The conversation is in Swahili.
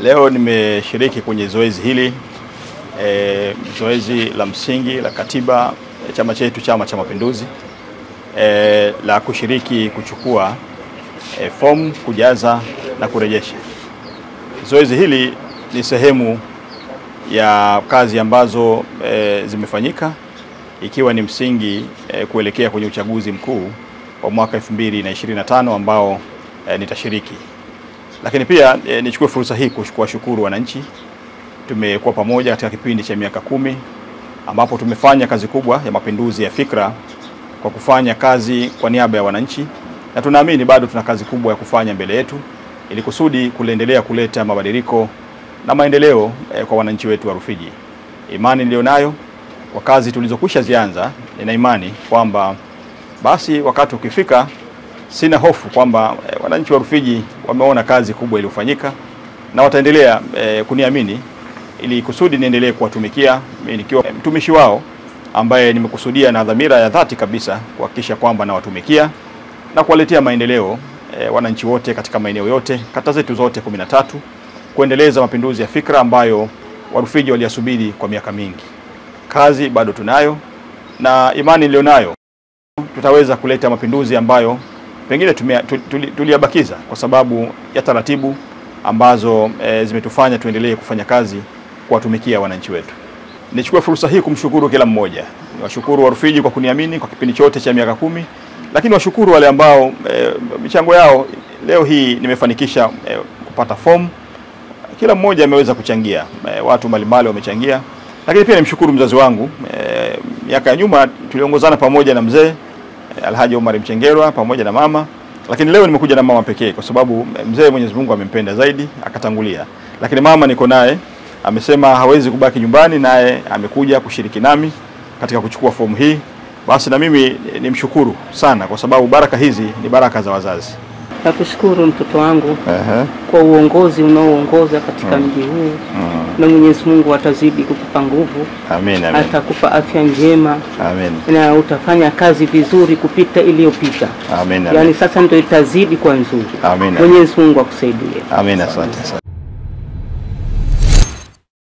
Leo nimeshiriki kwenye zoezi hili, zoezi la msingi la katiba chama chetu, Chama cha Mapinduzi, la kushiriki kuchukua fomu, kujaza na kurejesha. Zoezi hili ni sehemu ya kazi ambazo zimefanyika, ikiwa ni msingi kuelekea kwenye uchaguzi mkuu wa mwaka 2025 ambao nitashiriki. Lakini pia nichukue fursa hii kuwashukuru wananchi. Tumekuwa pamoja katika kipindi cha miaka 10 ambapo tumefanya kazi kubwa ya mapinduzi ya fikra kwa kufanya kazi kwa niaba ya wananchi, na tunaamini bado tuna kazi kubwa ya kufanya mbele yetu ili kusudi kuendelea kuleta mabadiliko na maendeleo kwa wananchi wetu wa Rufiji. Imani nilionayo kwa kazi tulizokwisha zianza, nina imani kwamba basi wakati ukifika, sina hofu kwamba wananchi wa Rufiji wameona kazi kubwa iliyofanyika na wataendelea kuniamini ili kusudi niendelee kuwatumikia, nikiwa mtumishi wao ambaye nimekusudia na dhamira ya dhati kabisa kuhakikisha kwamba nawatumikia na kuwaletea maendeleo wananchi wote katika maeneo yote, kata zetu zote 13, kuendeleza mapinduzi ya fikra ambayo Warufiji waliyasubiri kwa miaka mingi. Kazi bado tunayo na imani nilionayo tutaweza kuleta mapinduzi ambayo pengine tuliyabakiza kwa sababu ya taratibu ambazo zimetufanya tuendelee kufanya kazi kuwatumikia wananchi wetu. Nichukue fursa hii kumshukuru kila mmoja. Niwashukuru Warufiji kwa kuniamini kwa kipindi chote cha miaka 10, lakini washukuru wale ambao michango yao leo hii nimefanikisha kupata fomu. Kila mmoja ameweza kuchangia, watu mbalimbali wamechangia. Lakini pia nimshukuru mzazi wangu. Miaka ya nyuma tuliongozana pamoja na mzee Alhaji Omar Mchengerwa pamoja na mama, lakini leo nimekuja na mama pekee kwa sababu mzee Mwenyezi Mungu amempenda zaidi akatangulia. Lakini mama niko naye, amesema hawezi kubaki nyumbani, naye amekuja kushiriki nami katika kuchukua fomu hii. Basi na mimi nimshukuru sana kwa sababu baraka hizi ni baraka za wazazi. Nakushukuru mtoto wangu kwa uongozi unaoongoza katika mji huu. Na Mwenyezi Mungu atazidi kukupa nguvu. Amen, amen. Atakupa afya njema. Amen. Na utafanya kazi vizuri kupita iliyopita. Amen, amen. Yani sasa ndio itazidi kwa nzuri. Amen, amen. Mwenyezi Mungu akusaidie. Amen, asante.